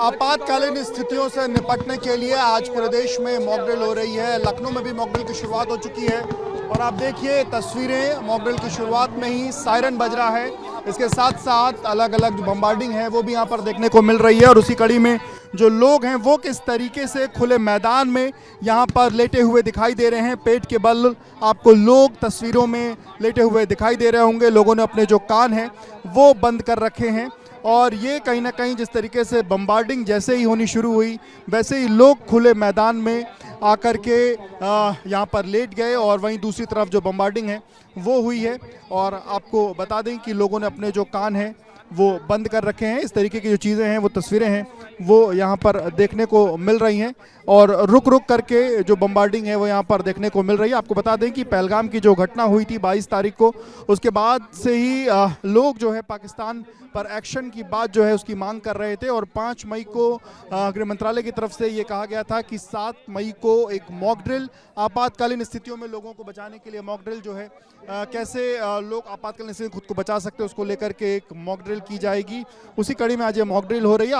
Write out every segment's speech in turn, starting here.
आपातकालीन स्थितियों से निपटने के लिए आज पूरे देश में मॉकड्रिल हो रही है। लखनऊ में भी मॉकड्रिल की शुरुआत हो चुकी है और आप देखिए तस्वीरें, मॉकड्रिल की शुरुआत में ही सायरन बज रहा है। इसके साथ साथ अलग अलग जो बम्बार्डिंग है वो भी यहाँ पर देखने को मिल रही है और उसी कड़ी में जो लोग हैं वो किस तरीके से खुले मैदान में यहाँ पर लेटे हुए दिखाई दे रहे हैं। पेट के बल आपको लोग तस्वीरों में लेटे हुए दिखाई दे रहे होंगे। लोगों ने अपने जो कान हैं वो बंद कर रखे हैं और ये कहीं ना कहीं जिस तरीके से बम्बार्डिंग जैसे ही होनी शुरू हुई वैसे ही लोग खुले मैदान में आकर के यहाँ पर लेट गए और वहीं दूसरी तरफ जो बम्बार्डिंग है वो हुई है। और आपको बता दें कि लोगों ने अपने जो कान हैं वो बंद कर रखे हैं। इस तरीके की जो चीज़ें हैं वो तस्वीरें हैं वो यहाँ पर देखने को मिल रही हैं और रुक रुक करके जो बम्बार्डिंग है वो यहाँ पर देखने को मिल रही है। आपको बता दें कि पहलगाम की जो घटना हुई थी 22 तारीख को, उसके बाद से ही लोग जो है पाकिस्तान पर एक्शन की बात जो है उसकी मांग कर रहे थे और 5 मई को गृह मंत्रालय की तरफ से ये कहा गया था कि 7 मई को एक मॉक ड्रिल, आपातकालीन स्थितियों में लोगों को बचाने के लिए मॉक ड्रिल जो है कैसे लोग आपातकालीन स्थिति में खुद को बचा सकते हैं उसको लेकर के एक मॉक ड्रिल की जाएगी। उसी कड़ी में आज ये मॉक ड्रिल हो रही है।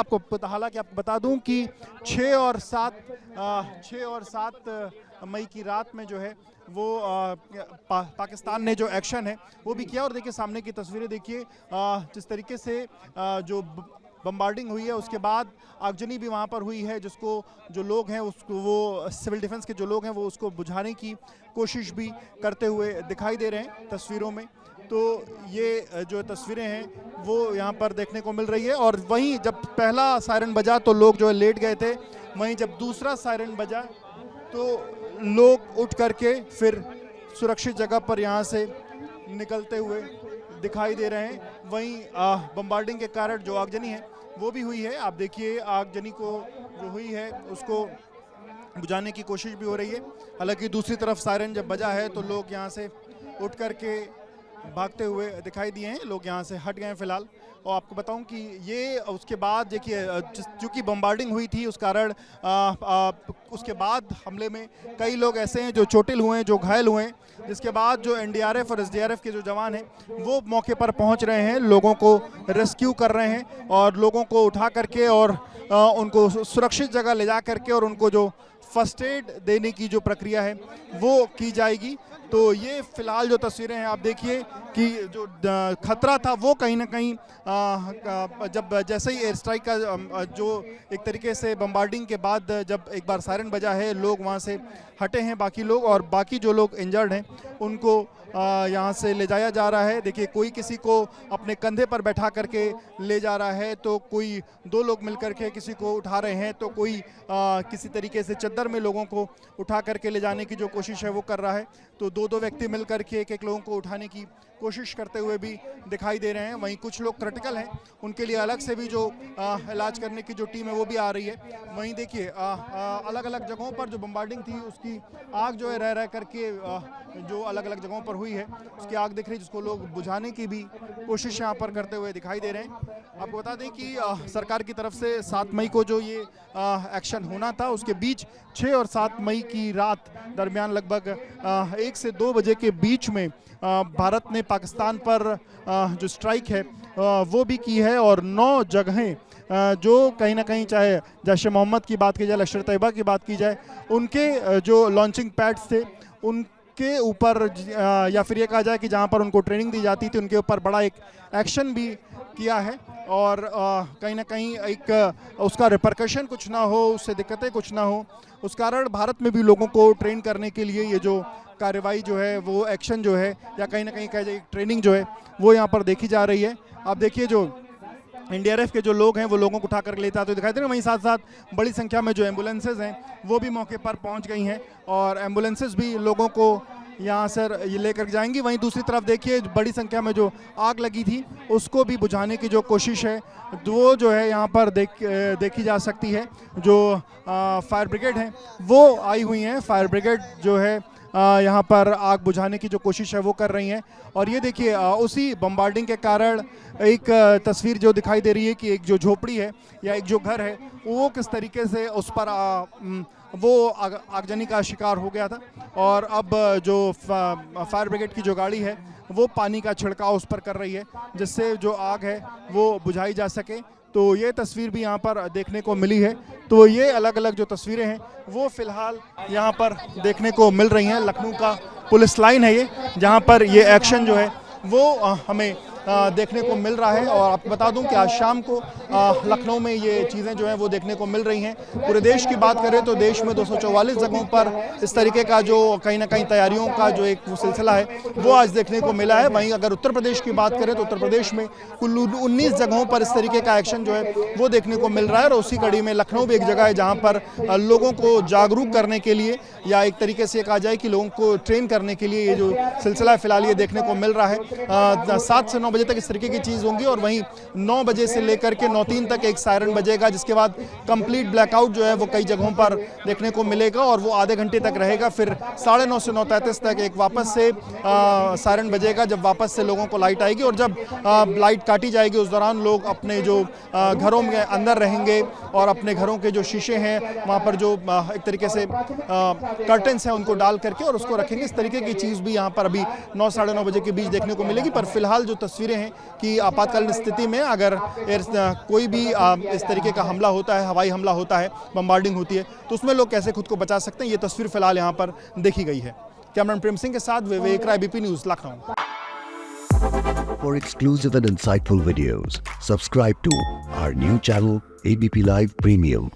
हालांकि आपको बता दूं कि 6 और 7 मई की रात में जो है वो पाकिस्तान ने जो एक्शन है वो भी किया। और देखिए सामने की तस्वीरें देखिए, जिस तरीके से जो बम्बार्डिंग हुई है उसके बाद आगजनी भी वहाँ पर हुई है, जिसको जो लोग हैं उसको वो सिविल डिफेंस के जो लोग हैं वो उसको बुझाने की कोशिश भी करते हुए दिखाई दे रहे हैं तस्वीरों में। तो ये जो तस्वीरें हैं वो यहाँ पर देखने को मिल रही है। और वहीं जब पहला सायरन बजा तो लोग जो है लेट गए थे, वहीं जब दूसरा सायरन बजा तो लोग उठ करके फिर सुरक्षित जगह पर यहाँ से निकलते हुए दिखाई दे रहे हैं। वहीं बम्बार्डिंग के कारण जो आगजनी है वो भी हुई है। आप देखिए आगजनी को जो हुई है उसको बुझाने की कोशिश भी हो रही है। हालांकि दूसरी तरफ सायरन जब बजा है तो लोग यहाँ से उठ करके भागते हुए दिखाई दिए हैं। लोग यहाँ से हट गए हैं फिलहाल। और आपको बताऊं कि ये उसके बाद देखिए चूँकि बम्बार्डिंग हुई थी उस कारण उसके बाद हमले में कई लोग ऐसे हैं जो चोटिल हुए हैं, जो घायल हुए हैं, जिसके बाद जो एनडीआरएफ और एसडीआरएफ के जो जवान हैं वो मौके पर पहुंच रहे हैं, लोगों को रेस्क्यू कर रहे हैं और लोगों को उठा करके और उनको सुरक्षित जगह ले जा करके और उनको जो फर्स्ट एड देने की जो प्रक्रिया है वो की जाएगी। तो ये फिलहाल जो तस्वीरें हैं आप देखिए कि जो खतरा था वो कहीं ना कहीं जब जैसे ही एयर स्ट्राइक का जो एक तरीके से बम्बार्डिंग के बाद जब एक बार सायरन बजा है लोग वहाँ से हटे हैं बाकी लोग, और बाकी जो लोग इंजर्ड हैं उनको यहाँ से ले जाया जा रहा है। देखिए कोई किसी को अपने कंधे पर बैठा करके ले जा रहा है, तो कोई 2 लोग मिलकर के किसी को उठा रहे हैं, तो कोई किसी तरीके से चद्दर में लोगों को उठा करके ले जाने की जो कोशिश है वो कर रहा है। तो 2-2 व्यक्ति मिलकर के एक लोगों को उठाने की कोशिश करते हुए भी दिखाई दे रहे हैं। वहीं कुछ लोग क्रिटिकल हैं, उनके लिए अलग से भी जो इलाज करने की जो टीम है वो भी आ रही है। वहीं देखिए अलग अलग जगहों पर जो बम्बार्डिंग थी उसकी आग जो है रह करके जो अलग अलग जगहों पर हुई है उसकी आग दिख रही है, जिसको लोग बुझाने की भी कोशिश यहाँ पर करते हुए दिखाई दे रहे हैं। आपको बता दें कि सरकार की तरफ से 7 मई को जो ये एक्शन होना था उसके बीच 6 और 7 मई की रात दरमियान लगभग 1 से 2 बजे के बीच में भारत ने पाकिस्तान पर जो स्ट्राइक है वो भी की है और 9 जगहें जो कहीं ना कहीं चाहे जैश ए मोहम्मद की बात की जाए, लश्कर तैयबा की बात की जाए, उनके जो लॉन्चिंग पैड्स थे उनके ऊपर या फिर ये कहा जाए कि जहाँ पर उनको ट्रेनिंग दी जाती थी उनके ऊपर बड़ा एक एक्शन भी किया है। और कहीं ना कहीं एक उसका रिपरकशन कुछ ना हो, उससे दिक्कतें कुछ ना हो, उस कारण भारत में भी लोगों को ट्रेन करने के लिए ये जो कार्रवाई जो है वो एक्शन जो है या कहीं ना कहीं कहा जाए ट्रेनिंग जो है वो यहाँ पर देखी जा रही है। आप देखिए जो एनडीआरएफ के जो लोग हैं वो लोगों को उठा कर लेते आते दिखाई दे रहे हैं। वहीं साथ साथ बड़ी संख्या में जो एम्बुलेंसेज हैं वो भी मौके पर पहुंच गई हैं और एम्बुलेंसेज भी लोगों को यहाँ से ये लेकर जाएंगी। वहीं दूसरी तरफ देखिए बड़ी संख्या में जो आग लगी थी उसको भी बुझाने की जो कोशिश है वो जो है यहाँ पर देखी जा सकती है। जो फायर ब्रिगेड है वो आई हुई हैं, फायर ब्रिगेड जो है यहाँ पर आग बुझाने की जो कोशिश है वो कर रही हैं। और ये देखिए उसी बम्बार्डिंग के कारण एक तस्वीर जो दिखाई दे रही है कि एक जो झोपड़ी है या एक जो घर है वो किस तरीके से उस पर वो आगजनी का शिकार हो गया था। और अब जो फायर ब्रिगेड की जो गाड़ी है वो पानी का छिड़काव उस पर कर रही है जिससे जो आग है वो बुझाई जा सके। तो ये तस्वीर भी यहाँ पर देखने को मिली है। तो ये अलग अलग जो तस्वीरें हैं वो फिलहाल यहाँ पर देखने को मिल रही हैं। लखनऊ का पुलिस लाइन है ये, जहाँ पर ये एक्शन जो है वो हमें देखने को मिल रहा है। और आपको बता दूं कि आज शाम को लखनऊ में ये चीज़ें जो हैं वो देखने को मिल रही हैं। पूरे देश की बात करें तो देश में 244 जगहों पर इस तरीके का जो कहीं ना कहीं तैयारियों का जो एक वो सिलसिला है वो आज देखने को मिला है। वहीं अगर उत्तर प्रदेश की बात करें तो उत्तर प्रदेश में कुल 19 जगहों पर इस तरीके का एक्शन जो है वो देखने को मिल रहा है। और उसी कड़ी में लखनऊ भी एक जगह है जहाँ पर लोगों को जागरूक करने के लिए या एक तरीके से कहा जाए कि लोगों को ट्रेन करने के लिए ये जो सिलसिला है फिलहाल ये देखने को मिल रहा है। 7 से 9 बजे तक इस तरीके की चीज़ होंगी और वहीं 9 बजे से लेकर के 9:03 तक एक सायरन बजेगा, जिसके बाद कंप्लीट ब्लैकआउट जो है वो कई जगहों पर देखने को मिलेगा और वो आधे घंटे तक रहेगा। फिर 9:30 से 9:33 तक एक वापस से सायरन बजेगा, जब वापस से लोगों को लाइट आएगी। और जब लाइट काटी जाएगी उस दौरान लोग अपने जो घरों में अंदर रहेंगे और अपने घरों के जो शीशे हैं वहाँ पर जो एक तरीके से कर्टन्स हैं उनको डाल करके और उसको रखेंगे। इस तरीके की चीज़ भी यहाँ पर अभी 9 साढ़े 9 बजे के बीच देखने को मिलेगी। पर फिलहाल जो तस्वीरें हैं कि आपातकालीन स्थिति में अगर कोई भी इस तरीके का हमला होता है, हवाई हमला होता है, बम्बार्डिंग होती है, तो उसमें लोग कैसे खुद को बचा सकते हैं, ये तस्वीर फिलहाल यहाँ पर देखी गई है। कैमरामैन प्रेम सिंह के साथ विवेक राय, ABP news, Lucknow. For exclusive and insightful videos, subscribe to our new channel ABP Live Premium.